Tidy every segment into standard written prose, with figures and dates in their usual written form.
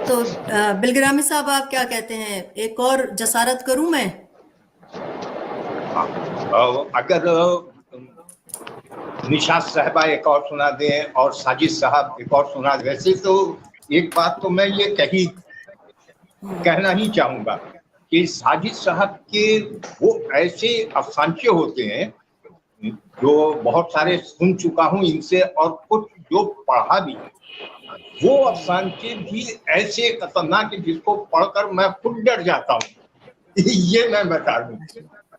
تو بلگرامی صاحب آپ کیا کہتے ہیں، ایک اور جسارت کروں میں؟ اگر نشاط صاحبہ ایک اور سنا دیں اور ساجد صاحب ایک اور سنا دیں. ویسے تو ایک بات تو میں یہ کہنا ہی چاہوں گا کہ ساجد صاحب کے وہ ایسے افسانچے ہوتے ہیں جو بہت سارے سن چکا ہوں ان سے، اور کچھ جو پڑھا بھی ہے. وہ افسانچے بھی ایسے خطرناک جس کو پڑھ کر میں خود ڈر جاتا ہوں. یہ میں بتا دوں،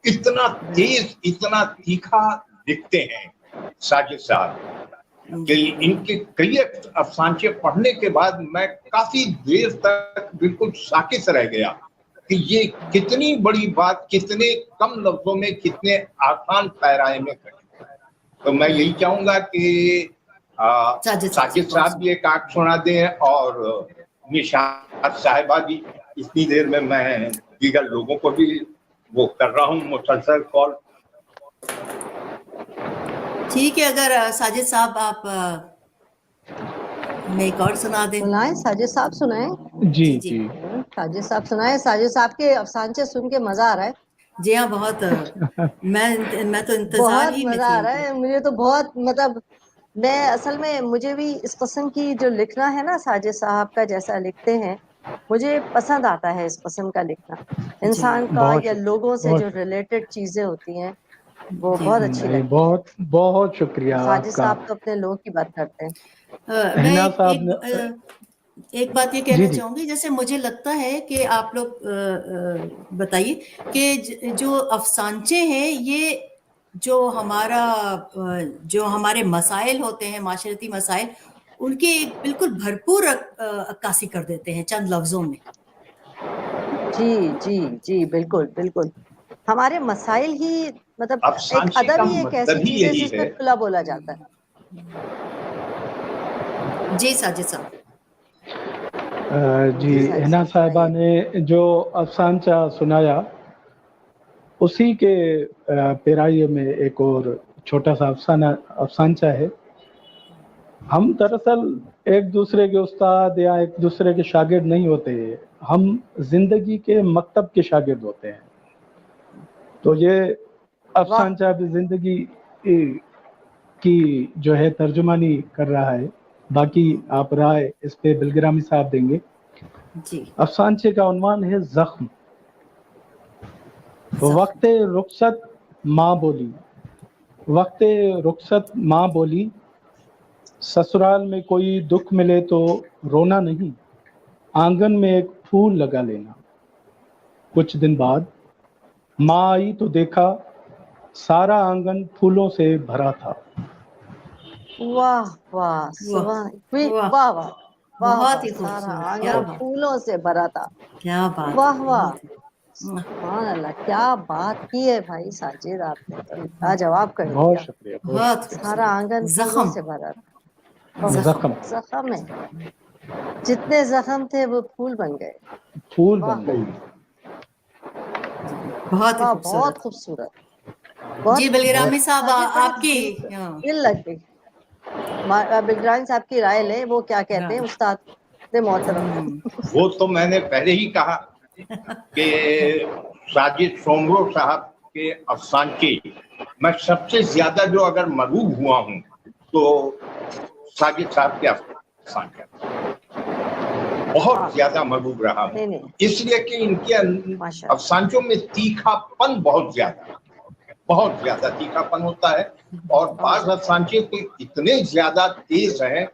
اتنا تیز اتنا تیکھا لکھتے ہیں ساجد صاحب کہ ان کے کئی افسانچے پڑھنے کے بعد میں کافی دیر تک بالکل ساکت رہ گیا کہ یہ کتنی بڑی بات کتنے کم لفظوں میں کتنے آسان پیرائے میں کریں. تو میں یہی چاہوں گا کہ ساجد صاحب بھی ایک آنکھ سنا دیں اور نشاط صاحبہ بھی. اتنی دیر میں دیگر لوگوں کو بھی وہ کر رہا ہوں مسلسل کال. ٹھیک ہے، اگر ساجد صاحب آپ ہمیں ایک اور سنا دیں. سنائیں ساجد صاحب، سنائیں. جی ساجد صاحب سنائیں. ساجد صاحب کے افسانچے سن کے مزہ آ رہا ہے. جی ہاں، بہت. میں تو انتظار بہت ہی میں مزہ تھی. آ رہا ہے مجھے تو بہت. مطلب میں اصل میں مجھے بھی اس قسم کی جو لکھنا ہے نا ساجد صاحب کا جیسا لکھتے ہیں مجھے پسند آتا ہے. اس قسم کا لکھنا انسان کا یا لوگوں سے جو ریلیٹڈ چیزیں ہوتی ہیں وہ بہت اچھی لگتی. بہت بہت شکریہ ساجد آپ کا. صاحب تو اپنے لوگوں کی بات کرتے ہیں. میں صاحب ایک بات یہ کہنا چاہوں گی، جیسے مجھے لگتا ہے کہ آپ لوگ بتائیے کہ جو افسانچے ہیں یہ جو ہمارے مسائل ہوتے ہیں، معاشرتی مسائل، ان کی بالکل بھرپور عکاسی کر دیتے ہیں چند لفظوں میں. جی جی جی بالکل بالکل. ہمارے مسائل ہی مطلب ایک افسانچے ادب کا ہی ایک ایسی مطلب ہی چیز ہے یہی جس میں کھلا بولا جاتا ہے. جی ساجد صاحب. جی حنا صاحبہ نے جو افسانچہ سنایا اسی کے پیرائیے میں ایک اور چھوٹا سا افسانچہ ہے. ہم دراصل ایک دوسرے کے استاد یا ایک دوسرے کے شاگرد نہیں ہوتے، ہم زندگی کے مکتب کے شاگرد ہوتے ہیں. تو یہ افسانچہ بھی زندگی کی جو ہے ترجمانی کر رہا ہے. باقی آپ رائے اس پہ بلگرامی صاحب دیں گے. جی. افسانچے کا عنوان ہے زخم. وقت رخصت ماں بولی، وقت رخصت ماں بولی، سسرال میں کوئی دکھ ملے تو رونا نہیں، آنگن میں ایک پھول لگا لینا. کچھ دن بعد ماں آئی تو دیکھا سارا آنگن پھولوں سے بھرا تھا. واہ واہ سبحان واہ واہ واہ بہت واہ. ہی سارا خوبصورت. کیا آنگن بات، پھولوں سے بھرا تھا. کیا بات. واہ واہ بہت ہی. سبحان اللہ. کیا بات کی ہے بھائی ساجد، آپ نے تو لاجواب کر بہت دیا. شکریہ. بہت سارا آنگن پھولوں زخم. سے بھرا تھا. زخم زخم ہے. جتنے زخم تھے وہ پھول بن گئے. پھول بن گئی. بہت ہی بہت خوبصورت. خوبصورت. جی بلگرامی صاحب آپ کی دل لگ گئی. بلگرامی صاحب کی رائے لیں، وہ کیا کہتے ہیں استاد محترم. وہ تو میں نے پہلے ہی کہا کہ ساجد سومرو صاحب کے افسانچے میں سب سے زیادہ جو اگر مرغوب ہوا ہوں تو ساجد صاحب کے افسانچے بہت زیادہ مرغوب رہا ہوں، اس لیے کہ ان کے افسانچوں میں تیکھا پن بہت زیادہ تیکھا پن ہوتا ہے. اور بعض افسانچے تو اتنے زیادہ تیز ہیں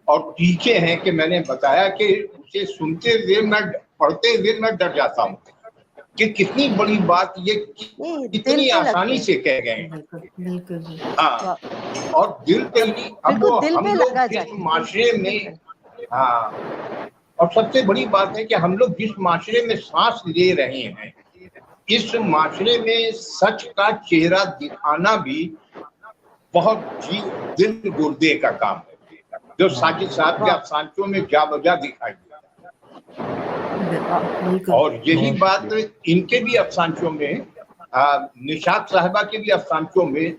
اور تیکھے ہیں کہ میں نے بتایا کہ اسے سنتے ہوئے میں پڑھتے ہوئے میں ڈر جاتا ہوں کہ کتنی بڑی بات یہ کتنی آسانی سے کہہ گئے ہیں. بالکل. ہاں، اور دل پہ ہی. اب وہ ہم لوگ جس معاشرے میں، ہاں، اور سب سے بڑی بات ہے کہ ہم لوگ جس معاشرے میں سانس لے رہے ہیں اس معاشرے میں سچ کا چہرہ دکھانا بھی بہت دل گردے کا کام ہے، جو ساجد صاحب کے افسانچوں میں جا بجا دکھائی دیتا. اور یہی بات ان کے بھی افسانچوں میں، نشاط صاحبہ کے بھی افسانچوں میں